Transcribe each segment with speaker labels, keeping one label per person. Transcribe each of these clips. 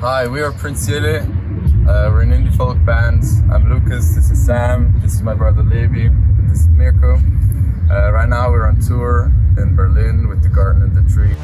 Speaker 1: Hi, we are Prince Ciele. We're an indie folk band. I'm Lucas, this is Sam, this is my brother Levi, and this is Mirko. Right now we're on tour in Berlin with The Garden and the Tree.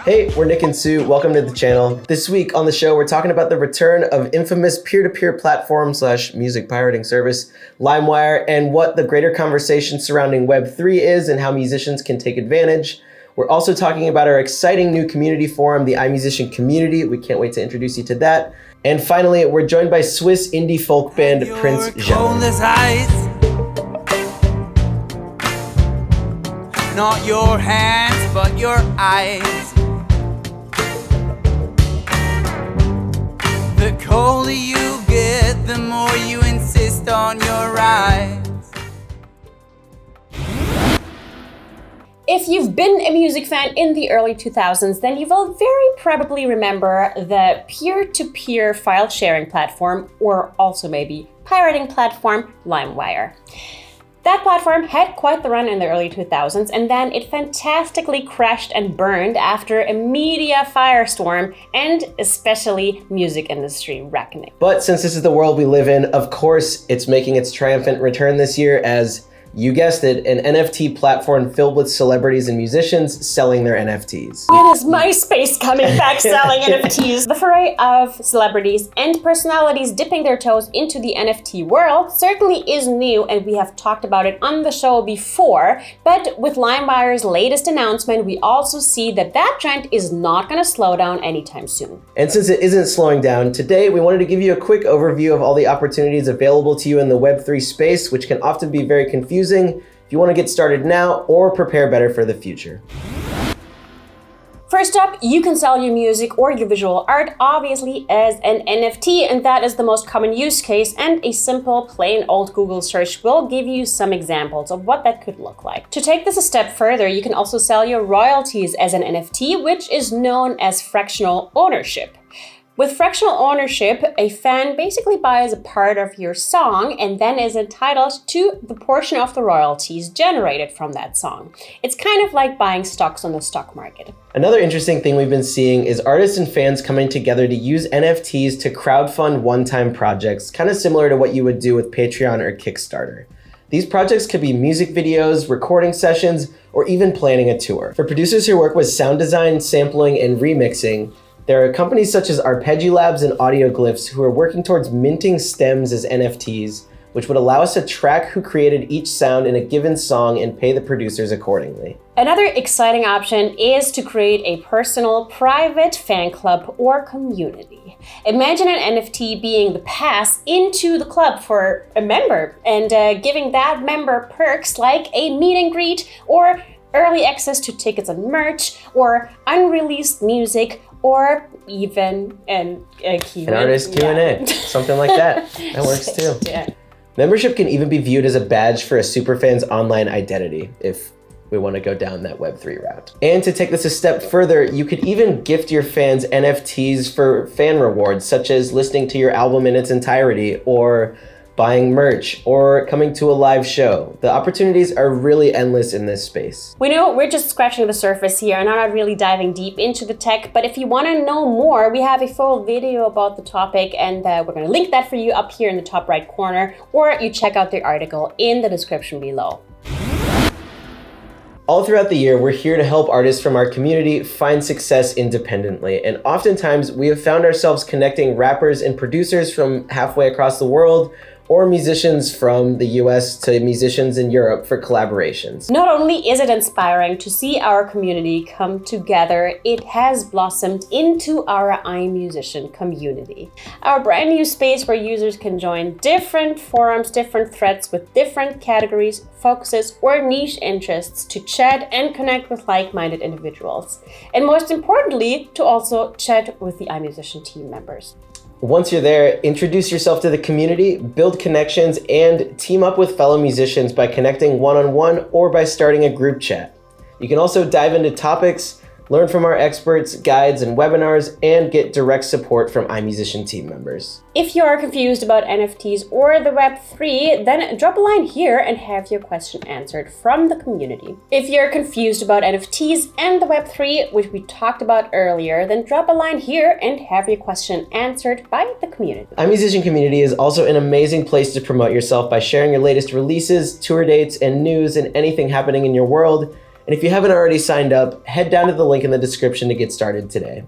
Speaker 2: Hey, we're 𝐋𝐢𝐬𝐬. Welcome to the channel. This week on the show, we're talking about the return of infamous peer-to-peer platform / music pirating service, LimeWire, and what the greater conversation surrounding Web3 is and how musicians can take advantage. We're also talking about our exciting new community forum, the iMusician community. We can't wait to introduce you to that. And finally, we're joined by Swiss indie folk band Prince Ciele.
Speaker 3: Not your hands, but your eyes. The colder you get, the more you insist on your rights.
Speaker 4: If you've been a music fan in the early 2000s, then you will very probably remember the peer-to-peer file sharing platform, or also maybe pirating platform, LimeWire. That platform had quite the run in the early 2000s, and then it fantastically crashed and burned after a media firestorm and especially music industry reckoning.
Speaker 2: But since this is the world we live in, of course, it's making its triumphant return this year as, you guessed it, an NFT platform filled with celebrities and musicians selling their NFTs.
Speaker 4: When is MySpace coming back selling NFTs? The foray of celebrities and personalities dipping their toes into the NFT world certainly is new, and we have talked about it on the show before. But with LimeWire's latest announcement, we also see that that trend is not going to slow down anytime soon.
Speaker 2: And since it isn't slowing down, today we wanted to give you a quick overview of all the opportunities available to you in the Web3 space, which can often be very confusing if you want to get started now or prepare better for the future.
Speaker 4: First up, you can sell your music or your visual art, obviously, as an NFT, and that is the most common use case, and a simple, plain old Google search will give you some examples of what that could look like. To take this a step further, you can also sell your royalties as an NFT, which is known as fractional ownership. With fractional ownership, a fan basically buys a part of your song and then is entitled to the portion of the royalties generated from that song. It's kind of like buying stocks on the stock market.
Speaker 2: Another interesting thing we've been seeing is artists and fans coming together to use NFTs to crowdfund one-time projects, kind of similar to what you would do with Patreon or Kickstarter. These projects could be music videos, recording sessions, or even planning a tour. For producers who work with sound design, sampling, and remixing, there are companies such as Arpeggi-Labs and Audioglyphs who are working towards minting stems as NFTs, which would allow us to track who created each sound in a given song and pay the producers accordingly.
Speaker 4: Another exciting option is to create a personal, private fan club or community. Imagine an NFT being the pass into the club for a member and giving that member perks like a meet and greet or early access to tickets and merch or unreleased music, or even an
Speaker 2: artist Q&A, something like that. That works too.
Speaker 4: Yeah.
Speaker 2: Membership can even be viewed as a badge for a superfan's online identity, if we want to go down that Web3 route. And to take this a step further, you could even gift your fans NFTs for fan rewards, such as listening to your album in its entirety, or buying merch, or coming to a live show. The opportunities are really endless in this space.
Speaker 4: We know we're just scratching the surface here and are not really diving deep into the tech, but if you want to know more, we have a full video about the topic, and we're going to link that for you up here in the top right corner, or you check out the article in the description below.
Speaker 2: All throughout the year, we're here to help artists from our community find success independently, and oftentimes we have found ourselves connecting rappers and producers from halfway across the world, or musicians from the US to musicians in Europe for collaborations.
Speaker 4: Not only is it inspiring to see our community come together, it has blossomed into our iMusician community. Our brand new space where users can join different forums, different threads with different categories, focuses, or niche interests to chat and connect with like-minded individuals. And most importantly, to also chat with the iMusician team members.
Speaker 2: Once you're there, introduce yourself to the community, build connections, and team up with fellow musicians by connecting one-on-one or by starting a group chat. You can also dive into topics learn from our experts, guides, and webinars, and get direct support from iMusician team members.
Speaker 4: If you are confused about NFTs or the Web3, then drop a line here and have your question answered from the community. If you're confused about NFTs and the Web3, which we talked about earlier, then drop a line here and have your question answered by the community.
Speaker 2: iMusician community is also an amazing place to promote yourself by sharing your latest releases, tour dates, and news and anything happening in your world. And if you haven't already signed up, head down to the link in the description to get started today.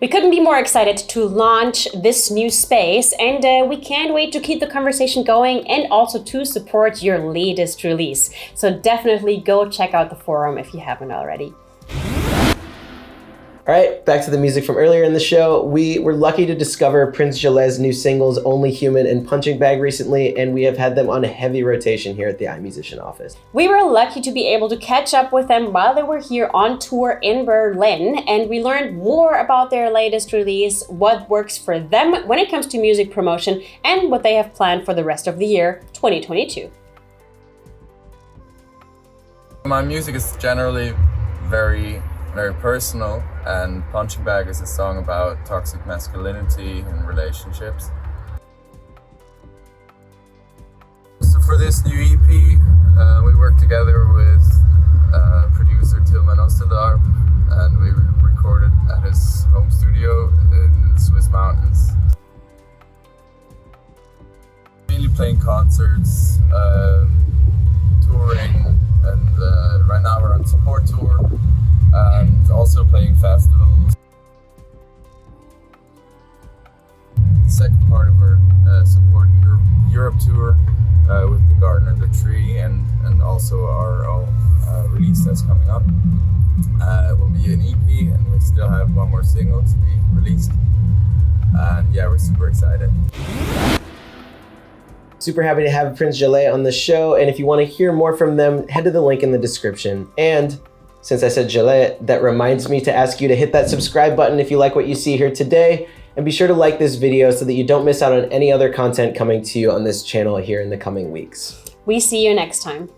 Speaker 4: We couldn't be more excited to launch this new space, and we can't wait to keep the conversation going and also to support your latest release. So definitely go check out the forum if you haven't already.
Speaker 2: All right, back to the music from earlier in the show. We were lucky to discover Prince Jelleh's new singles, Only Human and Punching Bag, recently, and we have had them on a heavy rotation here at the iMusician office.
Speaker 4: We were lucky to be able to catch up with them while they were here on tour in Berlin, and we learned more about their latest release, what works for them when it comes to music promotion, and what they have planned for the rest of the year 2022.
Speaker 1: My music is generally very personal, and Punching Bag is a song about toxic masculinity and relationships. So for this new EP, we worked together with producer 𝐋𝐢𝐧𝐤𝐬, and we recorded at his home studio in the Swiss mountains. Mainly playing concerts, touring, and right now we're on support tour. And also playing festivals. The second part of our support Europe tour with the Garden and the Tree, and also our own release that's coming up. It will be an EP, and we still have one more single to be released. And yeah, we're super excited.
Speaker 2: Super happy to have Prince Ciele on the show, and if you want to hear more from them, head to the link in the description. And since I said Ciele, that reminds me to ask you to hit that subscribe button if you like what you see here today, and be sure to like this video so that you don't miss out on any other content coming to you on this channel here in the coming weeks.
Speaker 4: We see you next time.